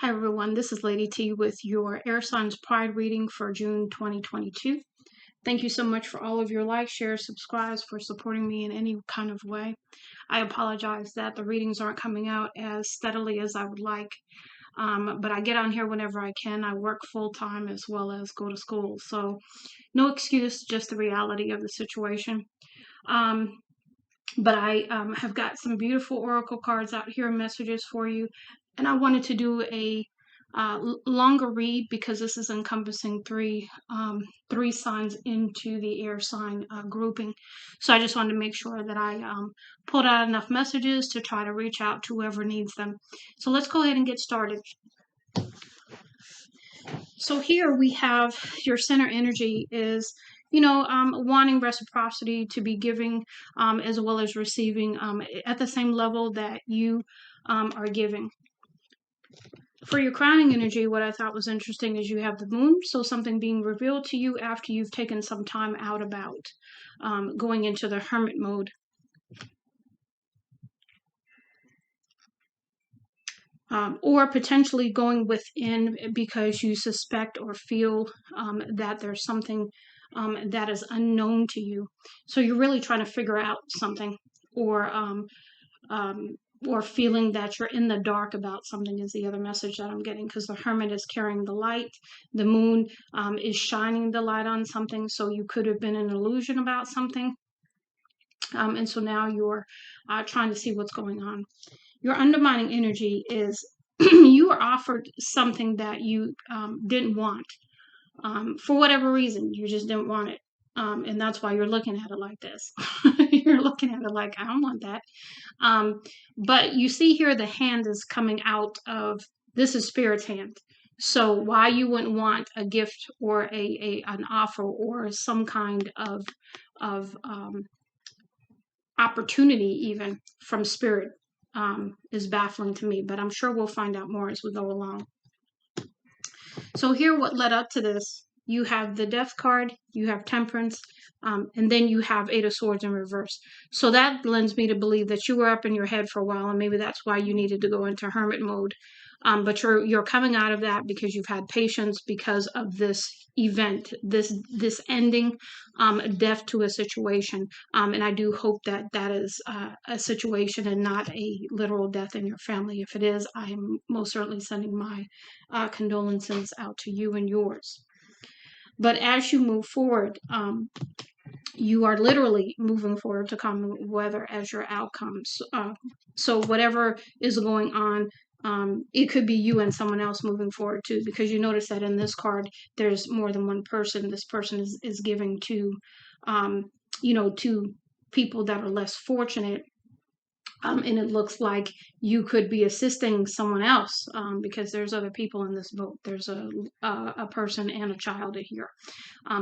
Hi everyone, this is Lady T with your Air Signs Pride reading for June 2022. Thank you so much for all of your likes, shares, subscribes, for supporting me in any kind of way. I apologize that the readings aren't coming out as steadily as I would like, but I get on here whenever I can. I work full-time as well as go to school, so no excuse, just the reality of the situation. But I have got some beautiful oracle cards out here, messages for you, and I wanted to do a longer read because this is encompassing three signs into the air sign grouping. So I just wanted to make sure that I pulled out enough messages to try to reach out to whoever needs them. So let's go ahead and get started. So here we have your center energy is, wanting reciprocity, to be giving as well as receiving at the same level that you are giving. For your crowning energy, what I thought was interesting is you have the moon, so something being revealed to you after you've taken some time out about going into the hermit mode. Or potentially going within because you suspect or feel that there's something that is unknown to you. So you're really trying to figure out something, or feeling that you're in the dark about something is the other message that I'm getting, because the hermit is carrying the light. The moon is shining the light on something, so you could have been in an illusion about something. And so now you're trying to see what's going on. Your undermining energy is you were offered something that you didn't want. For whatever reason, you just didn't want it. And that's why you're looking at it like this. You're looking at it like, I don't want that. But you see here the hand is coming out of, this is Spirit's hand. So why you wouldn't want a gift or an offer or some kind of opportunity even from Spirit is baffling to me, but I'm sure we'll find out more as we go along. So here, what led up to this, you have the Death card, you have Temperance, and then you have Eight of Swords in reverse. So that lends me to believe that you were up in your head for a while, and maybe that's why you needed to go into hermit mode. But you're coming out of that because you've had patience because of this event, this ending, death to a situation. And I do hope that that is a situation and not a literal death in your family. If it is, I am most certainly sending my condolences out to you and yours. But as you move forward, you are literally moving forward to calm weather as your outcomes. So whatever is going on, it could be you and someone else moving forward too, because you notice that in this card, there's more than one person. This person is giving to, to people that are less fortunate. And it looks like you could be assisting someone else because there's other people in this boat. There's a person and a child here.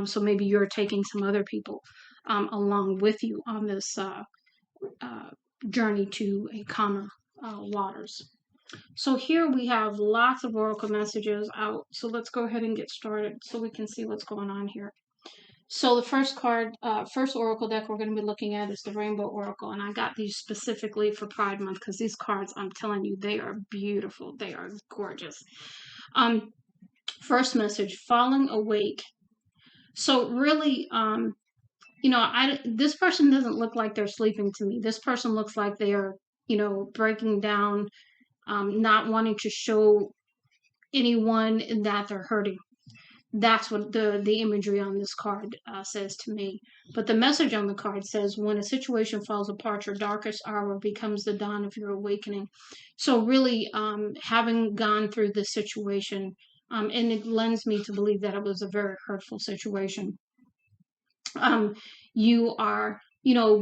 So maybe you're taking some other people along with you on this journey to a calmer waters. So here we have lots of oracle messages out. So let's go ahead and get started so we can see what's going on here. So the first card, first oracle deck we're going to be looking at is the Rainbow Oracle, and I got these specifically for Pride Month because these cards, I'm telling you, they are beautiful. They are gorgeous. First message, falling awake. So really, this person doesn't look like they're sleeping to me. This person looks like they are, breaking down, not wanting to show anyone that they're hurting. That's what the imagery on this card says to me. But the message on the card says, when a situation falls apart, your darkest hour becomes the dawn of your awakening. So really, having gone through this situation, and it lends me to believe that it was a very hurtful situation. You are,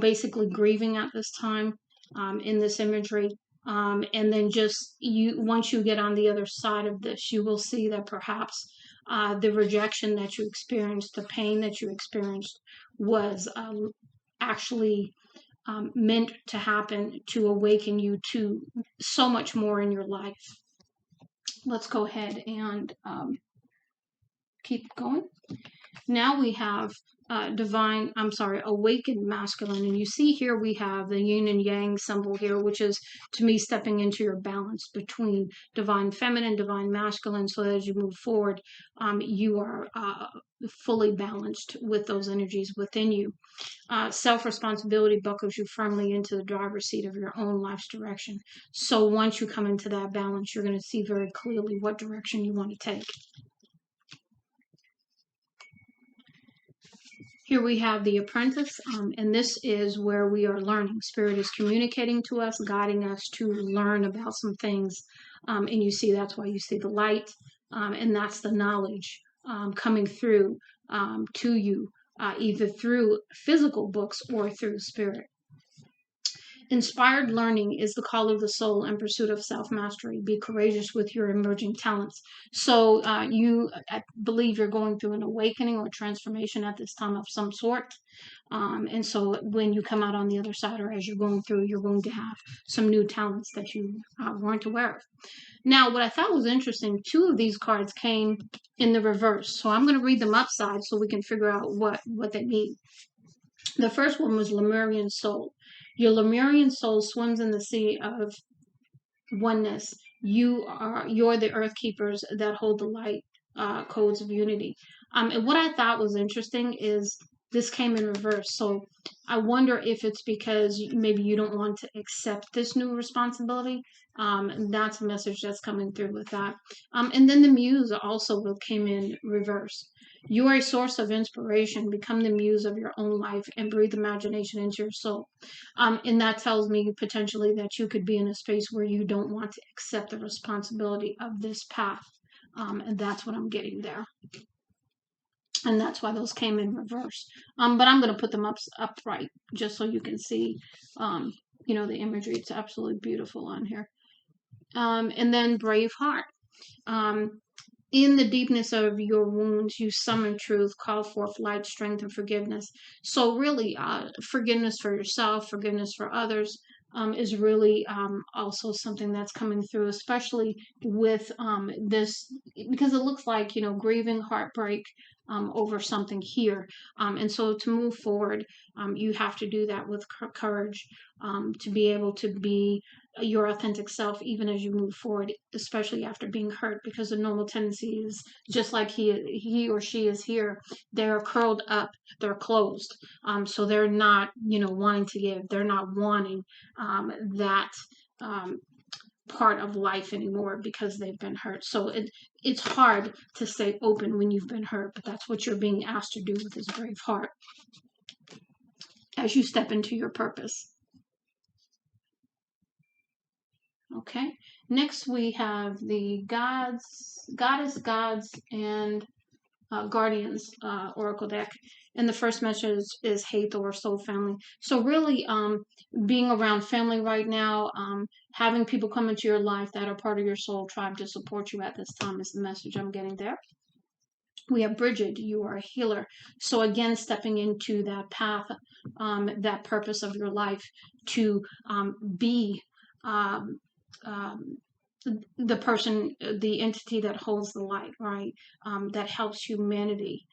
basically grieving at this time in this imagery. And then once you get on the other side of this, you will see that perhaps the rejection that you experienced, the pain that you experienced, was actually meant to happen to awaken you to so much more in your life. Let's go ahead and keep going. Now we have awakened masculine. And you see here we have the yin and yang symbol here, which is to me stepping into your balance between divine feminine, divine masculine. So as you move forward, you are fully balanced with those energies within you. Self-responsibility buckles you firmly into the driver's seat of your own life's direction. So once you come into that balance, you're going to see very clearly what direction you want to take. Here we have the apprentice, and this is where we are learning. Spirit is communicating to us, guiding us to learn about some things. And you see, that's why you see the light, and that's the knowledge coming through to you, either through physical books or through spirit. Inspired learning is the call of the soul in pursuit of self-mastery. Be courageous with your emerging talents. So I believe you're going through an awakening or transformation at this time of some sort. And so when you come out on the other side, or as you're going through, you're going to have some new talents that you weren't aware of. Now, what I thought was interesting, 2 of these cards came in the reverse. So I'm going to read them upside so we can figure out what they mean. The first one was Lemurian Soul. Your Lemurian soul swims in the sea of oneness. You're the earth keepers that hold the light codes of unity. And what I thought was interesting is this came in reverse. So I wonder if it's because maybe you don't want to accept this new responsibility. That's a message that's coming through with that. And then the muse also came in reverse. You are a source of inspiration. Become the muse of your own life and breathe imagination into your soul. And that tells me potentially that you could be in a space where you don't want to accept the responsibility of this path. And that's what I'm getting there. And that's why those came in reverse. But I'm going to put them upright just so you can see, the imagery. It's absolutely beautiful on here. And then brave heart. In the deepness of your wounds, you summon truth, call forth light, strength, and forgiveness. So really, forgiveness for yourself, forgiveness for others, is really also something that's coming through, especially with this, because it looks like, grieving, heartbreak over something here. And so to move forward, you have to do that with courage, to be able to be your authentic self even as you move forward, especially after being hurt, because the normal tendency is just like he or she is here, they're curled up, they're closed, so they're not wanting to give, they're not wanting that part of life anymore because they've been hurt. So it's hard to stay open when you've been hurt, but that's what you're being asked to do with this brave heart as you step into your purpose. Okay, next we have the goddess, gods, and guardians oracle deck, and the first message is Hathor, soul family. So really, being around family right now, having people come into your life that are part of your soul tribe to support you at this time is the message I'm getting there. We have Bridget, you are a healer. So again, stepping into that path, that purpose of your life to be the person, the entity that holds the light, right? That helps humanity.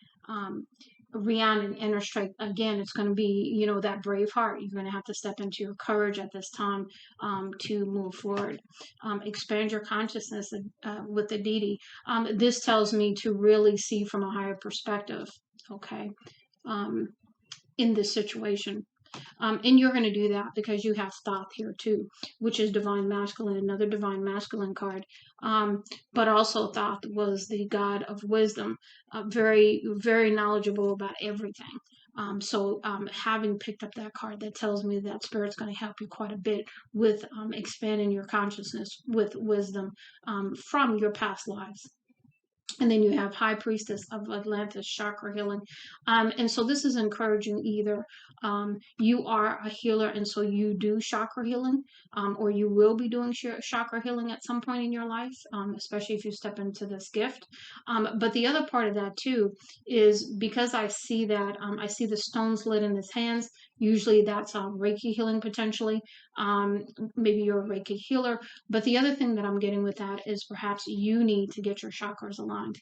Rhiannon, inner strength. Again, it's going to be, that brave heart. You're going to have to step into your courage at this time to move forward. Expand your consciousness with the Didi. This tells me to really see from a higher perspective, okay, in this situation. And you're going to do that because you have Thoth here too, which is divine masculine, another divine masculine card. But also Thoth was the god of wisdom, very, very knowledgeable about everything. So having picked up that card, that tells me that Spirit's going to help you quite a bit with expanding your consciousness with wisdom from your past lives. And then you have High Priestess of Atlantis, chakra healing. And so this is encouraging either you are a healer and so you do chakra healing, or you will be doing chakra healing at some point in your life, especially if you step into this gift. But the other part of that too is because I see that, I see the stones lit in his hands. Usually that's Reiki healing potentially. Maybe you're a Reiki healer. But the other thing that I'm getting with that is perhaps you need to get your chakras aligned.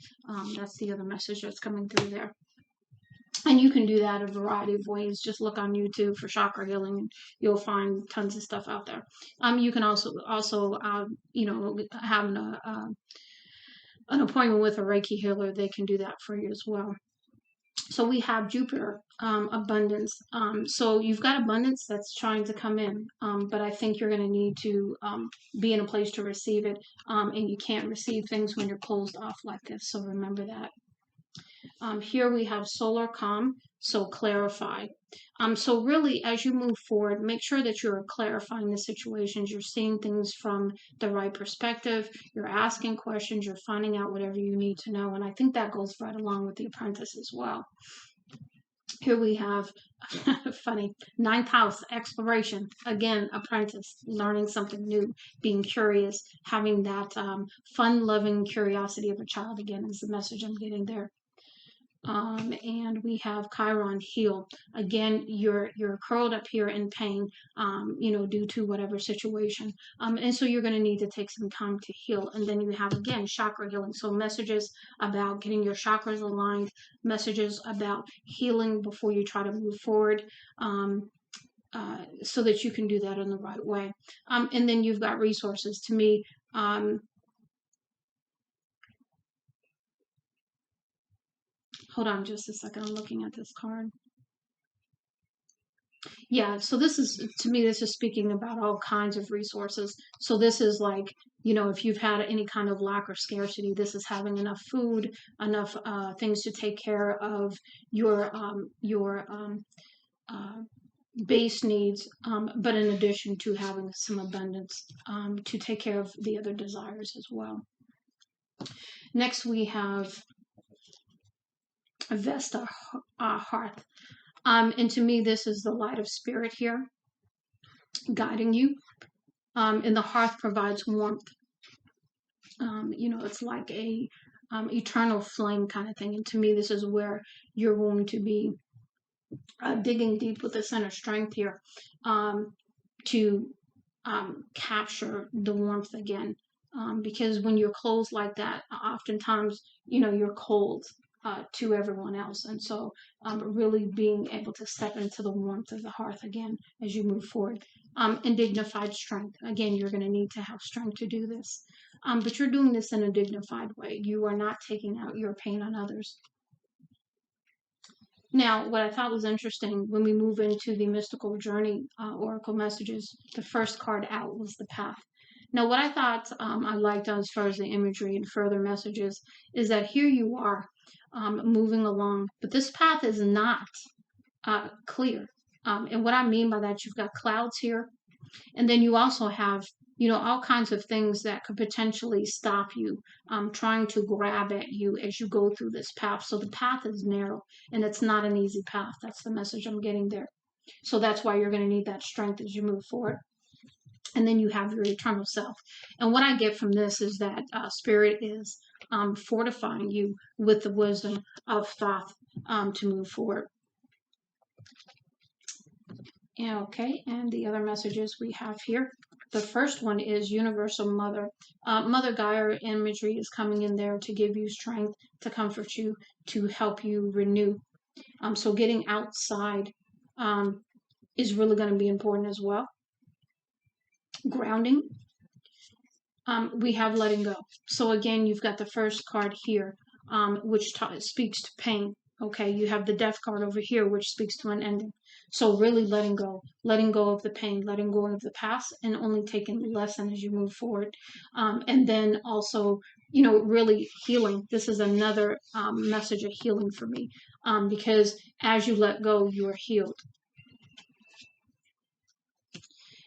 That's the other message that's coming through there. And you can do that a variety of ways. Just look on YouTube for chakra healing, and you'll find tons of stuff out there. You can also you know, have an appointment with a Reiki healer. They can do that for you as well. So we have Jupiter, abundance. So you've got abundance that's trying to come in, but I think you're going to need to be in a place to receive it, and you can't receive things when you're closed off like this. So remember that. Here we have solar calm, so clarify. So really, as you move forward, make sure that you're clarifying the situations. You're seeing things from the right perspective. You're asking questions. You're finding out whatever you need to know. And I think that goes right along with the apprentice as well. Here we have, funny, ninth house, exploration. Again, apprentice, learning something new, being curious, having that fun-loving curiosity of a child, again, is the message I'm getting there. And we have Chiron, heal. Again, you're curled up here in pain, you know, due to whatever situation. And so you're going to need to take some time to heal. And then you have, again, chakra healing. So messages about getting your chakras aligned, messages about healing before you try to move forward. So that you can do that in the right way. And then you've got resources. To me, hold on just a second. I'm looking at this card. Yeah, so this is, to me, this is speaking about all kinds of resources. So this is like, you know, if you've had any kind of lack or scarcity, this is having enough food, enough things to take care of your base needs, but in addition to having some abundance to take care of the other desires as well. Next, we have Vesta, hearth. And to me, this is the light of spirit here guiding you. And the hearth provides warmth. You know, it's like a eternal flame kind of thing. And to me, this is where you're going to be digging deep with this inner strength here to capture the warmth again. Because when you're closed like that, oftentimes, you know, you're cold to everyone else. And so really being able to step into the warmth of the hearth again as you move forward. And dignified strength. Again, you're going to need to have strength to do this. But you're doing this in a dignified way. You are not taking out your pain on others. Now, what I thought was interesting when we move into the mystical journey oracle messages, the first card out was the path. Now, what I thought I liked as far as the imagery and further messages is that here you are moving along, but this path is not clear. And what I mean by that, you've got clouds here, and then you also have, you know, all kinds of things that could potentially stop you trying to grab at you as you go through this path. So the path is narrow, and it's not an easy path. That's the message I'm getting there. So that's why you're going to need that strength as you move forward. And then you have your eternal self. And what I get from this is that spirit is fortifying you with the wisdom of Thoth to move forward. Okay, and the other messages we have here. The first one is Universal Mother. Mother Gaia imagery is coming in there to give you strength, to comfort you, to help you renew. So getting outside is really going to be important as well. Grounding. We have letting go. So again, you've got the first card here, which speaks to pain. Okay, you have the death card over here, which speaks to an ending. So really letting go of the pain, letting go of the past, and only taking the lesson as you move forward. And then also, you know, really healing. This is another message of healing for me, because as you let go, you are healed.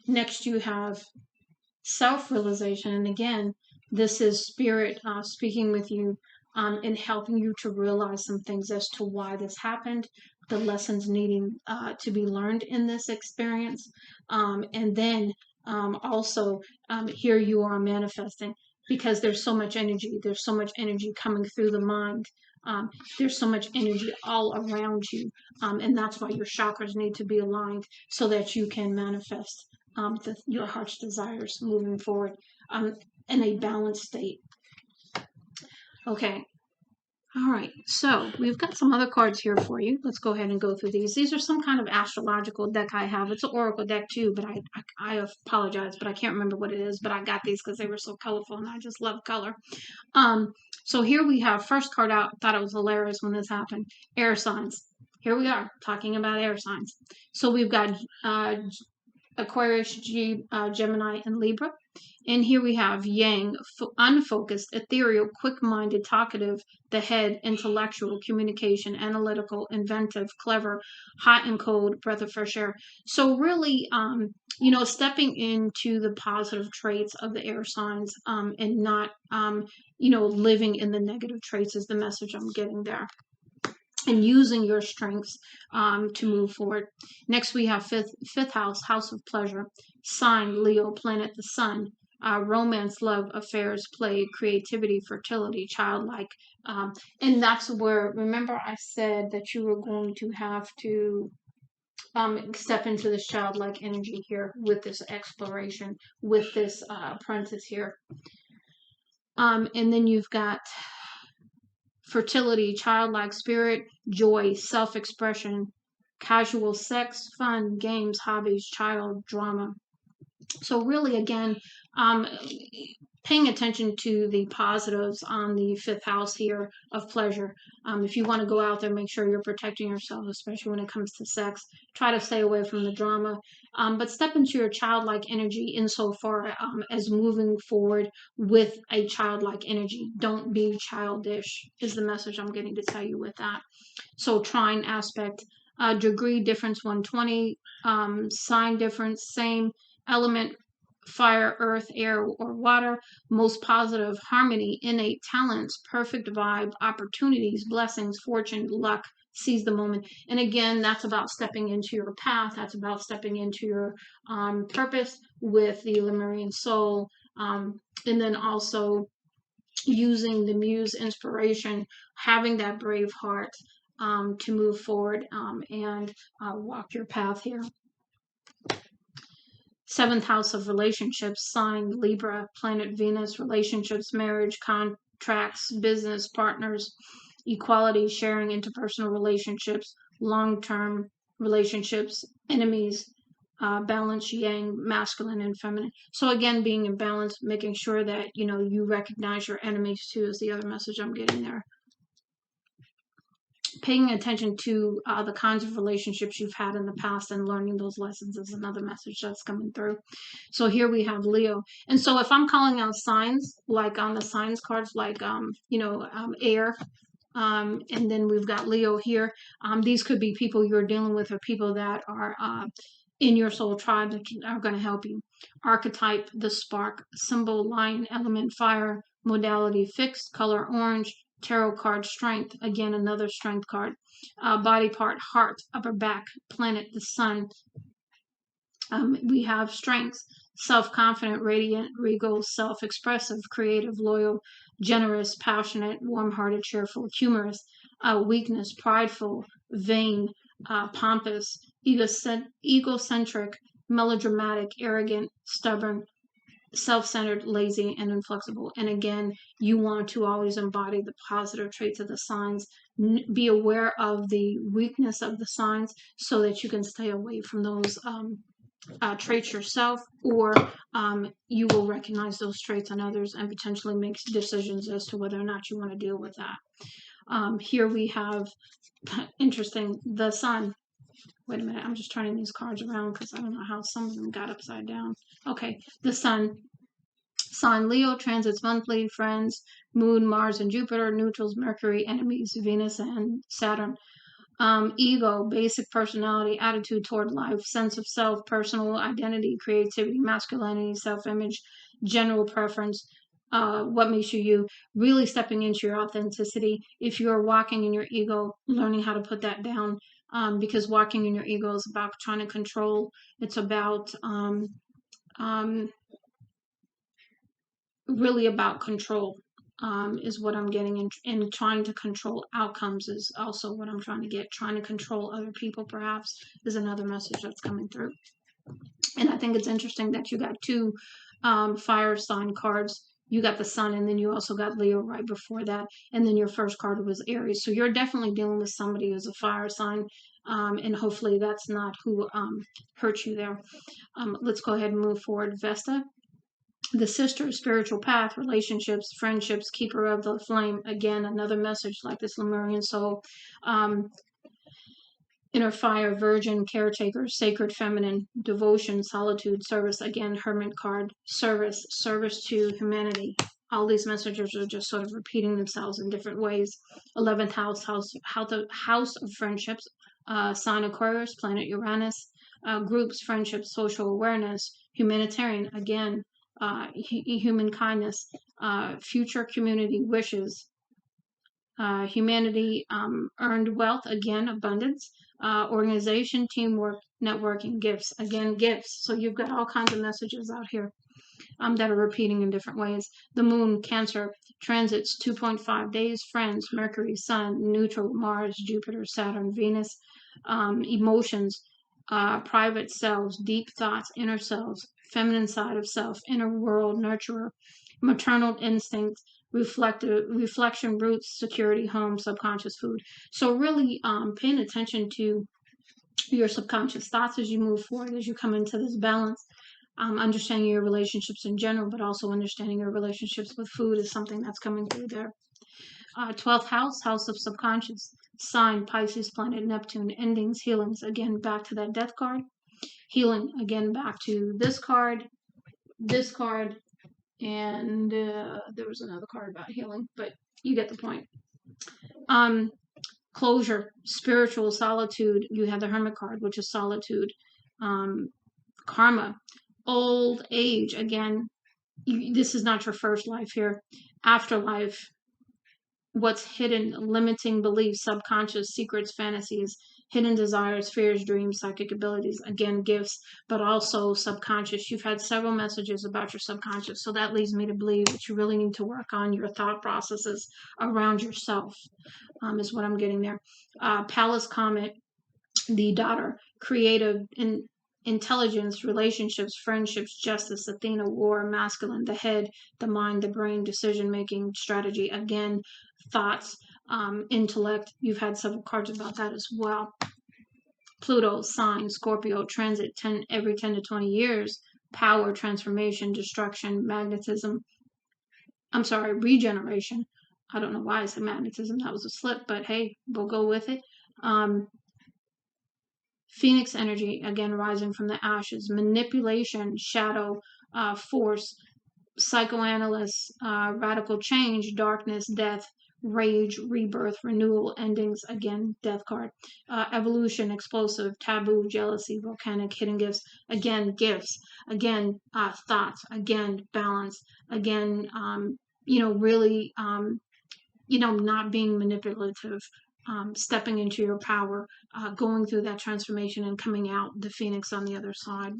Next, you have self-realization. And again, this is spirit speaking with you and helping you to realize some things as to why this happened, the lessons needing to be learned in this experience. And then also here you are manifesting, because there's so much energy. There's so much energy coming through the mind. There's so much energy all around you. And that's why your chakras need to be aligned so that you can manifest your heart's desires moving forward in a balanced state. Okay, All right, so we've got some other cards here for you. Let's go ahead and go through these. These are some kind of astrological deck I have. It's an oracle deck too, but I apologize, but I can't remember what it is. But I got these because they were so colorful, and I just love color. So here we have first card out. Thought it was hilarious when this happened. Air signs. Here we are talking about air signs. So we've got Aquarius, Gemini, and Libra. And here we have Yang, unfocused, ethereal, quick-minded, talkative, the head, intellectual, communication, analytical, inventive, clever, hot and cold, breath of fresh air. So really, stepping into the positive traits of the air signs, and not, living in the negative traits is the message I'm getting there. And using your strengths to move forward. Next, we have fifth house, house of pleasure, sign Leo, planet the sun, romance, love, affairs, play, creativity, fertility, childlike. And that's where, remember I said that you were going to have to step into this childlike energy here with this exploration, with this apprentice here. And then you've got fertility, childlike spirit, joy, self-expression, casual sex, fun, games, hobbies, child, drama. So really, again, paying attention to the positives on the fifth house here of pleasure. If you want to go out there, make sure you're protecting yourself, especially when it comes to sex. Try to stay away from the drama, but step into your childlike energy insofar as moving forward with a childlike energy. Don't be childish is the message I'm getting to tell you with that. So trine aspect, degree difference 120, sign difference same, element fire, earth, air, or water, most positive, harmony, innate talents, perfect vibe, opportunities, blessings, fortune, luck, seize the moment. And again, that's about stepping into your path. That's about stepping into your purpose with the Lemurian Soul. And then also using the muse inspiration, having that brave heart to move forward and walk your path here. Seventh house of relationships, sign Libra, planet Venus, relationships, marriage, contracts, business, partners, equality, sharing, interpersonal relationships, long-term relationships, enemies, balance, yang, masculine and feminine. So again, being in balance, making sure that, you recognize your enemies too is the other message I'm getting there. Paying attention to the kinds of relationships you've had in the past and learning those lessons is another message that's coming through. So here we have Leo. And so if I'm calling out signs, like on the signs cards, like, air, and then we've got Leo here. These could be people you're dealing with or people that are in your soul tribe that are going to help you. Archetype, the spark, symbol, lion, element, fire, modality, fixed, color, orange, tarot card, strength, again, another strength card. Body part, heart, upper back, planet, the sun. We have strengths, self-confident, radiant, regal, self-expressive, creative, loyal, generous, passionate, warm-hearted, cheerful, humorous. Weakness, prideful, vain, pompous, egocentric, melodramatic, arrogant, stubborn, self-centered, lazy, and inflexible. And again, you want to always embody the positive traits of the signs. Be aware of the weakness of the signs so that you can stay away from those traits yourself, or you will recognize those traits in others and potentially make decisions as to whether or not you want to deal with that. Here we have, interesting, the sun. Wait a minute, I'm just turning these cards around because I don't know how some of them got upside down. Okay, the sun. Sign Leo, transits monthly, friends, moon, Mars, and Jupiter, neutrals, Mercury, enemies, Venus, and Saturn. Ego, basic personality, attitude toward life, sense of self, personal identity, creativity, masculinity, self-image, general preference, what makes you you, really stepping into your authenticity. If you're walking in your ego, learning how to put that down, because walking in your ego is about trying to control. It's about really about control, is what I'm getting, and trying to control outcomes is also what I'm trying to get. Trying to control other people, perhaps, is another message that's coming through. And I think it's interesting that you got two fire sign cards you got the Sun, and then you also got Leo right before that, and then your first card was Aries. So you're definitely dealing with somebody who's a fire sign, and hopefully that's not who hurt you there. Let's go ahead and move forward. Vesta, the sister, spiritual path, relationships, friendships, keeper of the flame. Again, another message like this Lemurian soul. Inner fire, virgin, caretaker, sacred feminine, devotion, solitude, service. Again, hermit card, service, service to humanity. All these messages are just sort of repeating themselves in different ways. 11th house, house of friendships, sign Aquarius, planet Uranus, groups, friendships, social awareness, humanitarian, again, human kindness, future community wishes, humanity, earned wealth, again, abundance, organization, teamwork, networking, gifts, again, gifts. So you've got all kinds of messages out here that are repeating in different ways. The moon, Cancer, transits 2.5 days, friends, Mercury, Sun, neutral, Mars, Jupiter, Saturn, Venus, emotions, private selves, deep thoughts, inner selves, feminine side of self, inner world, nurturer, maternal instincts, reflection, roots, security, home, subconscious, food. So really paying attention to your subconscious thoughts as you move forward, as you come into this balance. Understanding your relationships in general, but also understanding your relationships with food is something that's coming through there. 12th house, house of subconscious, sign, Pisces, planet Neptune, endings, healings. Again, back to that death card. Healing, again, back to this card, and there was another card about healing, but you get the point. Closure, spiritual, solitude. You have the Hermit card, which is solitude. Karma, old age. Again, this is not your first life here. Afterlife, what's hidden, limiting beliefs, subconscious, secrets, fantasies, hidden desires, fears, dreams, psychic abilities, again, gifts, but also subconscious. You've had several messages about your subconscious, so that leads me to believe that you really need to work on your thought processes around yourself, is what I'm getting there. Palace Comet, the daughter, creative, intelligence, relationships, friendships, justice, Athena, war, masculine, the head, the mind, the brain, decision making, strategy, again, thoughts, intellect. You've had several cards about that as well. Pluto, sign, Scorpio, transit every 10 to 20 years, power, transformation, destruction, magnetism. I'm sorry, regeneration. I don't know why I said magnetism. That was a slip, but hey, we'll go with it. Phoenix energy, again, rising from the ashes, manipulation, shadow, force, psychoanalyst, radical change, darkness, death, rage, rebirth, renewal, endings, again, death card, evolution, explosive, taboo, jealousy, volcanic, hidden gifts, again, gifts, again, thoughts, again, balance, again, really, not being manipulative, stepping into your power, going through that transformation and coming out the phoenix on the other side.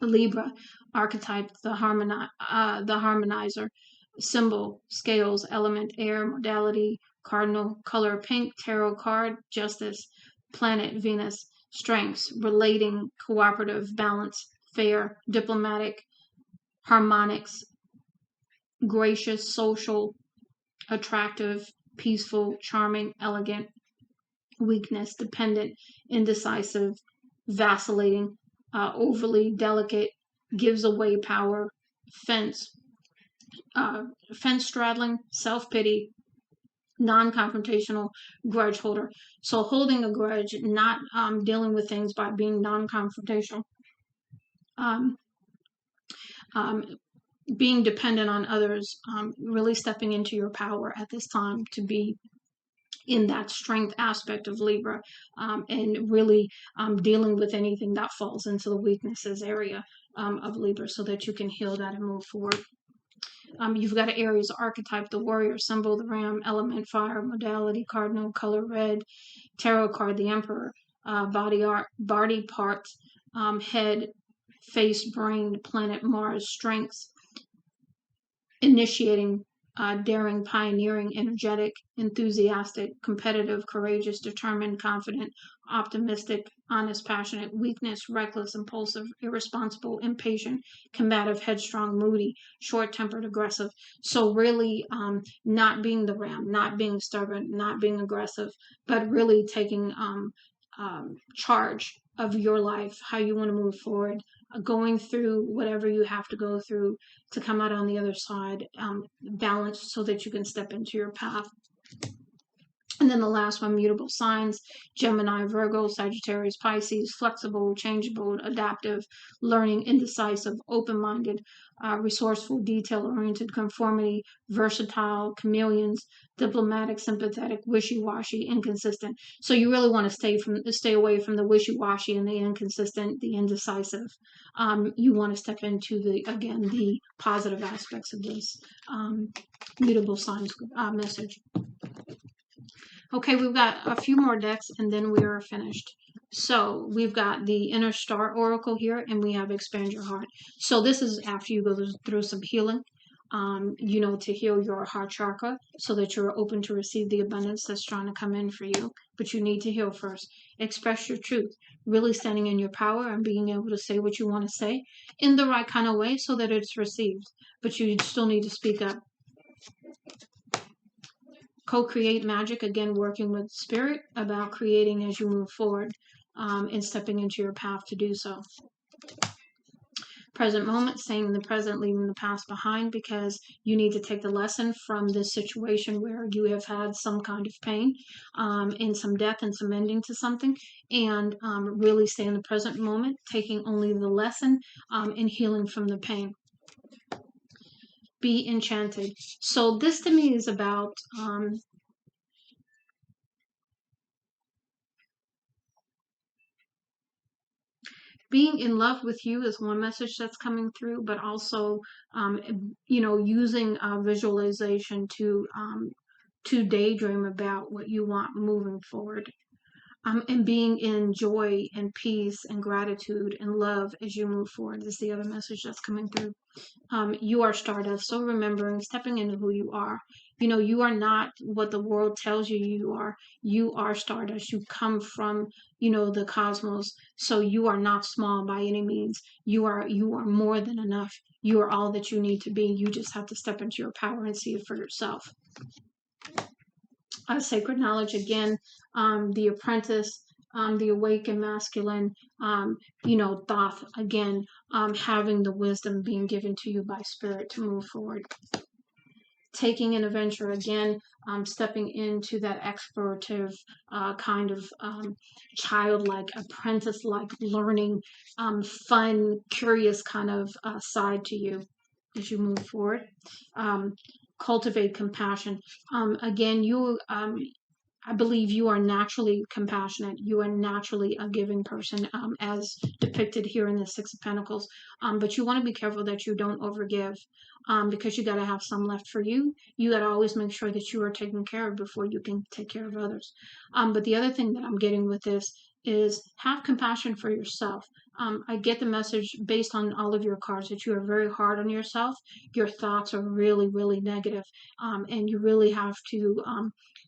The Libra archetype, the harmonizer, symbol, scales, element, air, modality, cardinal, color, pink, tarot card, justice, planet, Venus, strengths, relating, cooperative, balance, fair, diplomatic, harmonics, gracious, social, attractive, peaceful, charming, elegant, weakness, dependent, indecisive, vacillating, overly delicate, gives away power, fence straddling, self-pity, non-confrontational, grudge holder. So holding a grudge, not dealing with things by being non-confrontational, being dependent on others, really stepping into your power at this time to be in that strength aspect of Libra, and really dealing with anything that falls into the weaknesses area of Libra, so that you can heal that and move forward. You've got an Aries archetype, the warrior, symbol, the ram, element, fire, modality, cardinal, color, red, tarot card, the emperor, body parts, head, face, brain, planet, Mars, strengths, initiating, daring, pioneering, energetic, enthusiastic, competitive, courageous, determined, confident, optimistic, honest, passionate, weakness, reckless, impulsive, irresponsible, impatient, combative, headstrong, moody, short-tempered, aggressive. So really not being the ram, not being stubborn, not being aggressive, but really taking charge of your life, how you want to move forward, going through whatever you have to go through to come out on the other side, balanced so that you can step into your path. And then the last one, mutable signs, Gemini, Virgo, Sagittarius, Pisces, flexible, changeable, adaptive, learning, indecisive, open-minded, resourceful, detail-oriented, conformity, versatile, chameleons, diplomatic, sympathetic, wishy-washy, inconsistent. So you really want to stay away from the wishy-washy and the inconsistent, the indecisive. You want to step into the positive aspects of this mutable signs message. Okay, we've got a few more decks and then we are finished. So we've got the Inner Star Oracle here and we have Expand Your Heart. So this is after you go through some healing, to heal your heart chakra so that you're open to receive the abundance that's trying to come in for you. But you need to heal first. Express your truth, really standing in your power and being able to say what you want to say in the right kind of way so that it's received. But you still need to speak up. Co-create magic, again, working with spirit about creating as you move forward and stepping into your path to do so. Present moment, staying in the present, leaving the past behind, because you need to take the lesson from this situation where you have had some kind of pain and some death and some ending to something, and really stay in the present moment, taking only the lesson and healing from the pain. Be enchanted. So this to me is about being in love with you is one message that's coming through, but also, using visualization to daydream about what you want moving forward. And being in joy and peace and gratitude and love as you move forward is the other message that's coming through. You are stardust. So remembering, stepping into who you are. You are not what the world tells you you are. You are stardust. You come from, the cosmos. So you are not small by any means. You are more than enough. You are all that you need to be. You just have to step into your power and see it for yourself. Sacred knowledge, again, the apprentice, the awakened masculine, Thoth, again, having the wisdom being given to you by spirit to move forward. Taking an adventure, again, stepping into that explorative kind of childlike, apprentice-like learning, fun, curious kind of side to you as you move forward. Cultivate compassion. Again, I believe you are naturally compassionate. You are naturally a giving person, as depicted here in the Six of Pentacles. But you want to be careful that you don't overgive, because you got to have some left for you. You got to always make sure that you are taken care of before you can take care of others. But the other thing that I'm getting with this is have compassion for yourself. I get the message based on all of your cards that you are very hard on yourself. Your thoughts are really, really negative, and you really have to,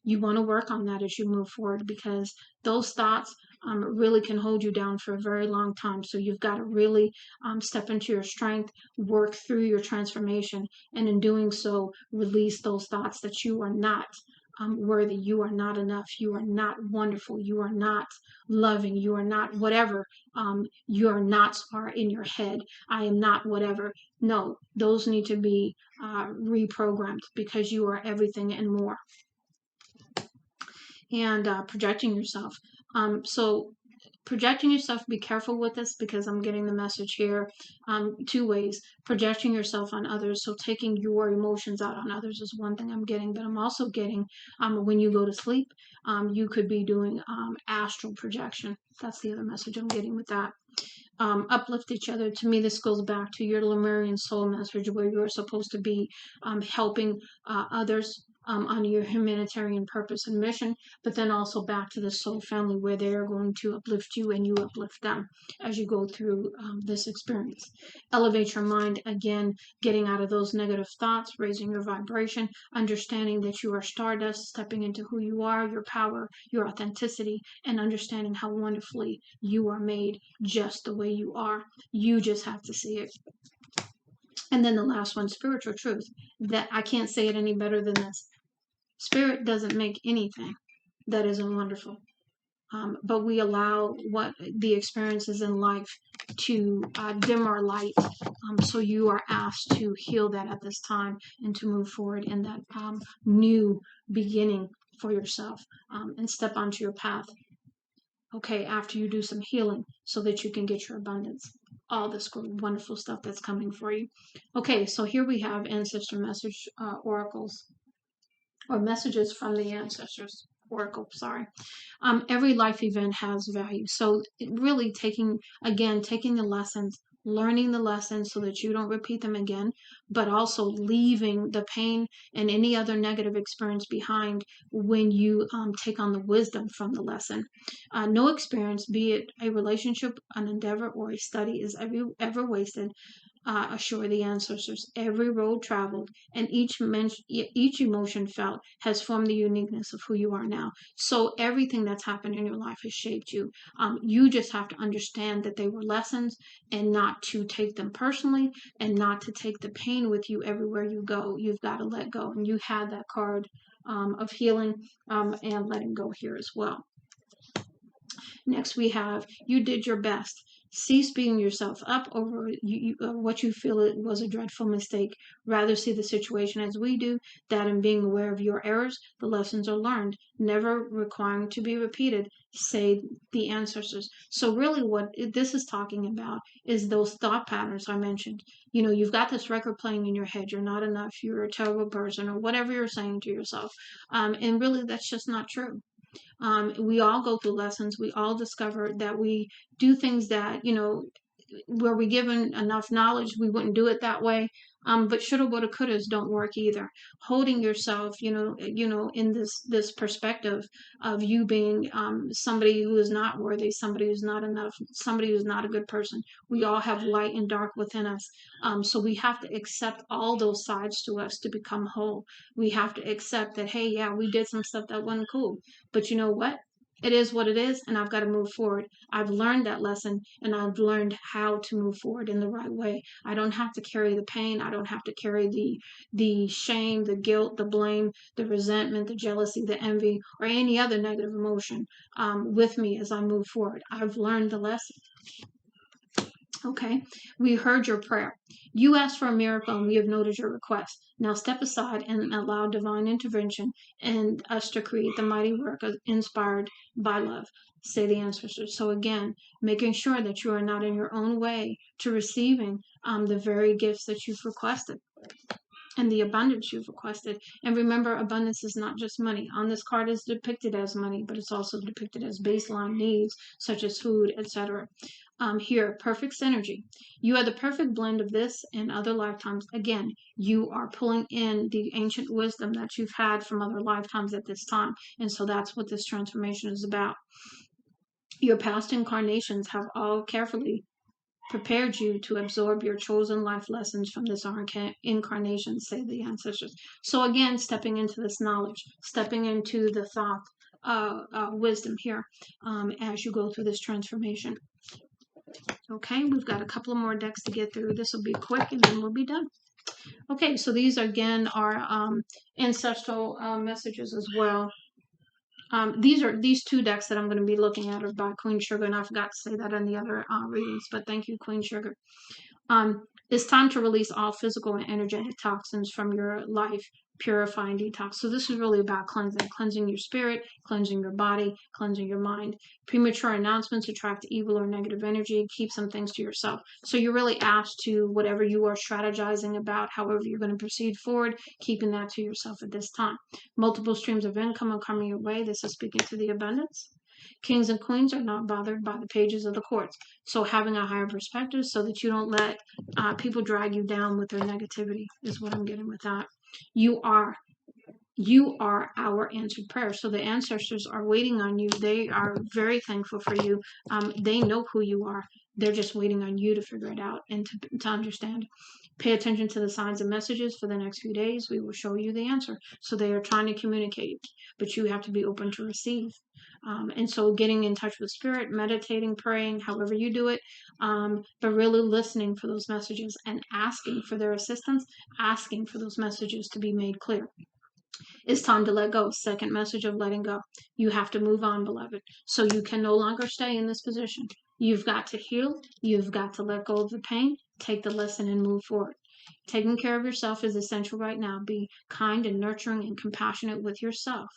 you want to work on that as you move forward, because those thoughts really can hold you down for a very long time. So you've got to really step into your strength, work through your transformation, and in doing so, release those thoughts that you are not worthy, you are not enough, you are not wonderful, you are not loving, you are not whatever your knots are in your head. I am not whatever. No, those need to be reprogrammed, because you are everything and more. And projecting yourself. So projecting yourself, be careful with this, because I'm getting the message here two ways. Projecting yourself on others, so taking your emotions out on others is one thing I'm getting, but I'm also getting when you go to sleep, you could be doing astral projection. That's the other message I'm getting with that. Uplift each other. To me, this goes back to your Lemurian Soul message, where you're supposed to be helping others, on your humanitarian purpose and mission, but then also back to the soul family where they are going to uplift you and you uplift them as you go through this experience. Elevate your mind, again, getting out of those negative thoughts, raising your vibration, understanding that you are stardust, stepping into who you are, your power, your authenticity, and understanding how wonderfully you are made just the way you are. You just have to see it. And then the last one, spiritual truth. That I can't say it any better than this. Spirit doesn't make anything that isn't wonderful. But we allow what the experiences in life to dim our light. So you are asked to heal that at this time and to move forward in that new beginning for yourself and step onto your path. Okay, after you do some healing so that you can get your abundance. All this wonderful stuff that's coming for you. Okay, so here we have ancestor message oracles, or messages from the ancestors. Oracle, sorry. Every life event has value. So really taking the lessons, learning the lessons so that you don't repeat them again, but also leaving the pain and any other negative experience behind when you take on the wisdom from the lesson. No experience, be it a relationship, an endeavor, or a study, is ever wasted. Assure the ancestors. Every road traveled and each emotion felt has formed the uniqueness of who you are now. So everything that's happened in your life has shaped you. You just have to understand that they were lessons and not to take them personally and not to take the pain with you everywhere you go. You've got to let go. And you had that card of healing and letting go here as well. Next, we have you did your best. Cease beating yourself up over what you feel it was a dreadful mistake. Rather see the situation as we do, that in being aware of your errors, the lessons are learned, never requiring to be repeated, say the ancestors. So really what this is talking about is those thought patterns I mentioned. You've got this record playing in your head. You're not enough. You're a terrible person, or whatever you're saying to yourself. And really, that's just not true. We all go through lessons. We all discover that we do things that, were we given enough knowledge, we wouldn't do it that way. But shoulda, woulda, couldas don't work either. Holding yourself, in this perspective of you being somebody who is not worthy, somebody who's not enough, somebody who's not a good person. We all have light and dark within us. So we have to accept all those sides to us to become whole. We have to accept that, hey, yeah, we did some stuff that wasn't cool. But you know what? It is what it is, and I've got to move forward. I've learned that lesson, and I've learned how to move forward in the right way. I don't have to carry the pain. I don't have to carry the shame, the guilt, the blame, the resentment, the jealousy, the envy, or any other negative emotion with me as I move forward. I've learned the lesson. Okay, we heard your prayer. You asked for a miracle and we have noted your request. Now step aside and allow divine intervention and us to create the mighty work inspired by love, say the ancestors. So again, making sure that you are not in your own way to receiving the very gifts that you've requested and the abundance you've requested. And remember, abundance is not just money. On this card is depicted as money, but it's also depicted as baseline needs such as food, etc. Here, perfect synergy. You are the perfect blend of this and other lifetimes. Again, you are pulling in the ancient wisdom that you've had from other lifetimes at this time. And so that's what this transformation is about. Your past incarnations have all carefully prepared you to absorb your chosen life lessons from this incarnation, say the ancestors. So again, stepping into this knowledge, stepping into the thought wisdom here as you go through this transformation. Okay, we've got a couple of more decks to get through. This will be quick and then we'll be done. Okay, so these again are ancestral messages as well. These two decks that I'm going to be looking at are by Queen Sugar, and I forgot to say that in the other readings, but thank you, Queen Sugar. It's time to release all physical and energetic toxins from your life, purifying detox. So this is really about cleansing your spirit, cleansing your body, cleansing your mind. Premature announcements attract evil or negative energy. Keep some things to yourself. So you're really asked to, whatever you are strategizing about, however you're going to proceed forward, keeping that to yourself at this time. Multiple streams of income are coming your way. This is speaking to the abundance. Kings and queens are not bothered by the pages of the courts. So having a higher perspective so that you don't let people drag you down with their negativity is what I'm getting with that. You are you are our answered prayer. So the ancestors are waiting on you. They are very thankful for you. They know who you are. They're just waiting on you to figure it out and to understand. Pay attention to the signs and messages for the next few days. We will show you the answer. So they are trying to communicate, but you have to be open to receive. And so getting in touch with spirit, meditating, praying, however you do it, but really listening for those messages and asking for their assistance, asking for those messages to be made clear. It's time to let go. Second message of letting go. You have to move on, beloved. So you can no longer stay in this position. You've got to heal. You've got to let go of the pain, take the lesson, and move forward. Taking care of yourself is essential right now. Be kind and nurturing and compassionate with yourself.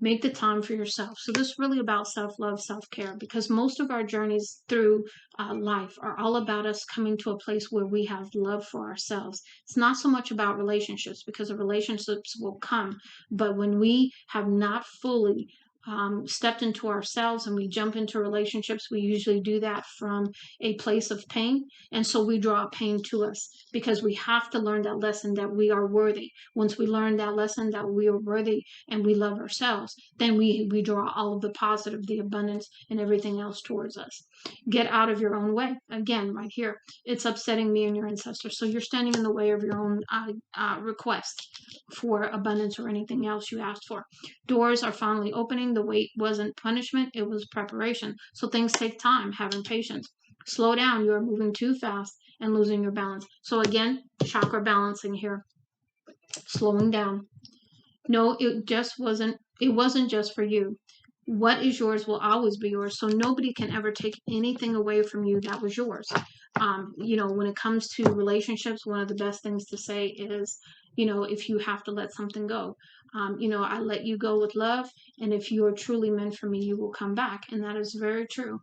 Make the time for yourself. So this is really about self-love, self-care, because most of our journeys through life are all about us coming to a place where we have love for ourselves. It's not so much about relationships, because the relationships will come, but when we have not fully stepped into ourselves and we jump into relationships, we usually do that from a place of pain. And so we draw pain to us because we have to learn that lesson that we are worthy. Once we learn that lesson that we are worthy and we love ourselves, then we draw all of the positive, the abundance, and everything else towards us. Get out of your own way. Again, right here, it's upsetting me and your ancestors. So you're standing in the way of your own request for abundance or anything else you asked for. Doors are finally opening. The wait wasn't punishment, it was preparation. So things take time, having patience. Slow down, you are moving too fast and losing your balance. So again, chakra balancing here. Slowing down. No, it wasn't just for you. What is yours will always be yours. So nobody can ever take anything away from you that was yours. When it comes to relationships, one of the best things to say is, if you have to let something go, I let you go with love. And if you are truly meant for me, you will come back. And that is very true.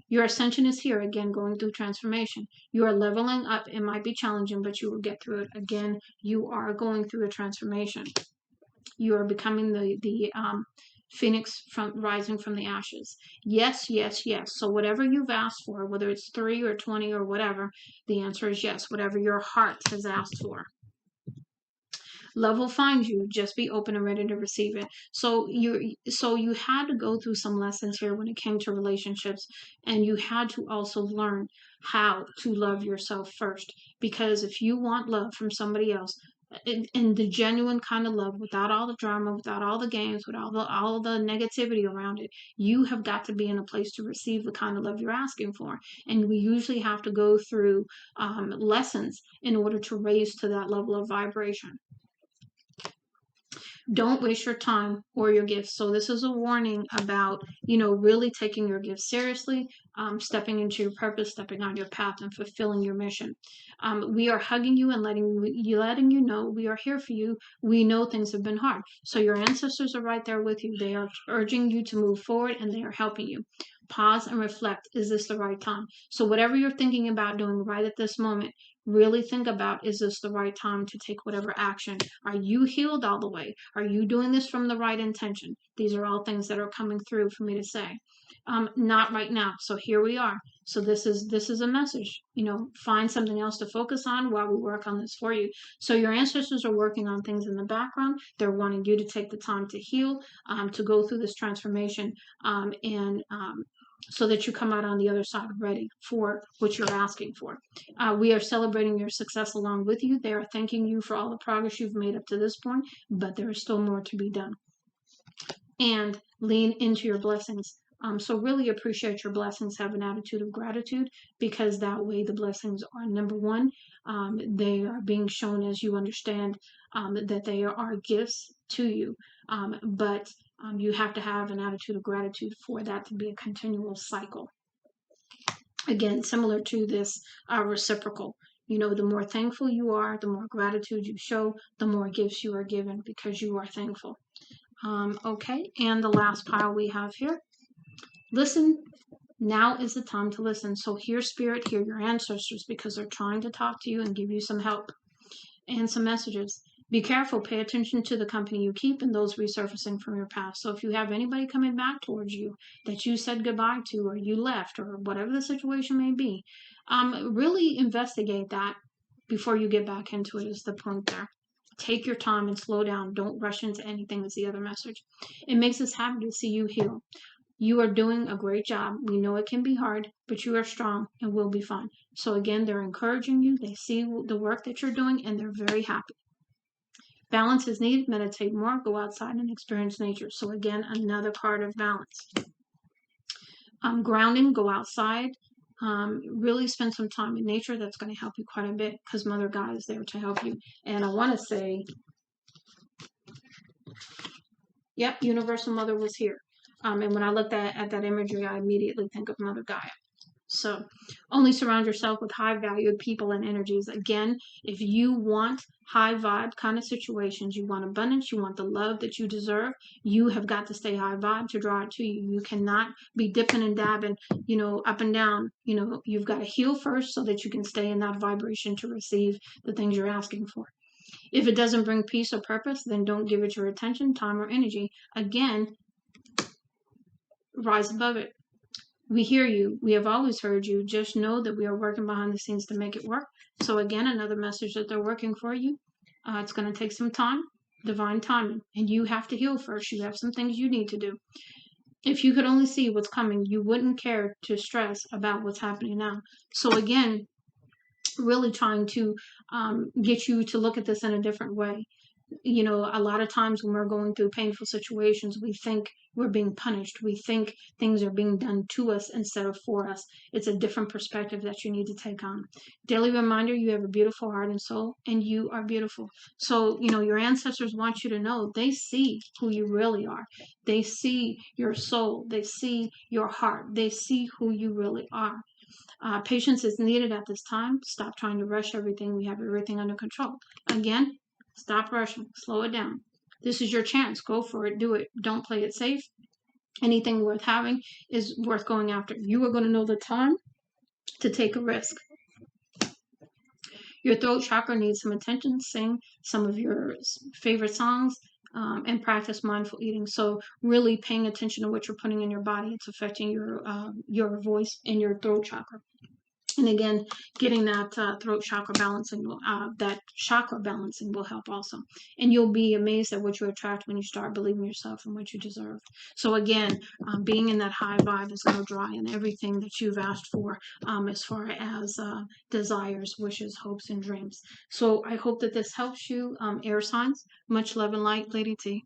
Your ascension is here, again, going through transformation. You are leveling up. It might be challenging, but you will get through it. Again, you are going through a transformation. You are becoming the phoenix rising from the ashes. Yes, yes, yes. So whatever you've asked for, whether it's 3 or 20 or whatever, the answer is yes. Whatever your heart has asked for. Love will find you. Just be open and ready to receive it. So you had to go through some lessons here when it came to relationships, and you had to also learn how to love yourself first. Because if you want love from somebody else, and the genuine kind of love, without all the drama, without all the games, without all the negativity around it, you have got to be in a place to receive the kind of love you're asking for. And we usually have to go through lessons in order to raise to that level of vibration. Don't waste your time or your gifts. So this is a warning about, really taking your gifts seriously, stepping into your purpose, stepping on your path, and fulfilling your mission. We are hugging you and letting you know we are here for you. We know things have been hard. So your ancestors are right there with you. They are urging you to move forward, and they are helping you. Pause and reflect. Is this the right time? So whatever you're thinking about doing right at this moment, really think about, is this the right time to take whatever action? Are you healed all the way? Are you doing this from the right intention? These are all things that are coming through for me to say. Not right now. So here we are. So this is a message. Find something else to focus on while we work on this for you. So your ancestors are working on things in the background. They're wanting you to take the time to heal, to go through this transformation, and so that you come out on the other side ready for what you're asking for. We are celebrating your success along with you. They are thanking you for all the progress you've made up to this point, but there is still more to be done. And lean into your blessings. So really appreciate your blessings. Have an attitude of gratitude, because that way the blessings are, number one, they are being shown as you understand that they are gifts to you. But you have to have an attitude of gratitude for that to be a continual cycle. Again, similar to this reciprocal. The more thankful you are, the more gratitude you show, the more gifts you are given because you are thankful. Okay, and the last pile we have here. Listen. Now is the time to listen. So hear spirit, hear your ancestors, because they're trying to talk to you and give you some help and some messages. Be careful. Pay attention to the company you keep and those resurfacing from your past. So if you have anybody coming back towards you that you said goodbye to, or you left, or whatever the situation may be, really investigate that before you get back into it, is the point there. Take your time and slow down. Don't rush into anything is the other message. It makes us happy to see you heal. You are doing a great job. We know it can be hard, but you are strong and will be fine. So again, they're encouraging you. They see the work that you're doing and they're very happy. Balance is needed. Meditate more. Go outside and experience nature. So again, another card of balance. Grounding. Go outside. Really spend some time in nature. That's going to help you quite a bit because Mother God is there to help you. And I want to say, yep, Universal Mother was here. And when I looked at that imagery, I immediately think of Mother Gaia. So only surround yourself with high valued people and energies. Again, if you want high vibe kind of situations, you want abundance, you want the love that you deserve, you have got to stay high vibe to draw it to you. You cannot be dipping and dabbing, up and down. You've got to heal first so that you can stay in that vibration to receive the things you're asking for. If it doesn't bring peace or purpose, then don't give it your attention, time, or energy. Again, rise above it. We hear you. We have always heard you. Just know that we are working behind the scenes to make it work. So again, another message that they're working for you. It's going to take some time, divine timing, and you have to heal first. You have some things you need to do. If you could only see what's coming, you wouldn't care to stress about what's happening now. So again, really trying to get you to look at this in a different way. A lot of times when we're going through painful situations, we think we're being punished. We think things are being done to us instead of for us. It's a different perspective that you need to take on. Daily reminder, you have a beautiful heart and soul, and you are beautiful. So, your ancestors want you to know they see who you really are. They see your soul. They see your heart. They see who you really are. Patience is needed at this time. Stop trying to rush everything. We have everything under control. Again, stop rushing. Slow it down. This is your chance. Go for it. Do it. Don't play it safe. Anything worth having is worth going after. You are going to know the time to take a risk. Your throat chakra needs some attention. Sing some of your favorite songs and practice mindful eating. So really paying attention to what you're putting in your body. It's affecting your voice and your throat chakra. And again, getting that throat chakra balancing, that chakra balancing will help also. And you'll be amazed at what you attract when you start believing yourself and what you deserve. So again, being in that high vibe is going to draw in everything that you've asked for as far as desires, wishes, hopes, and dreams. So I hope that this helps you, air signs. Much love and light, Lady T.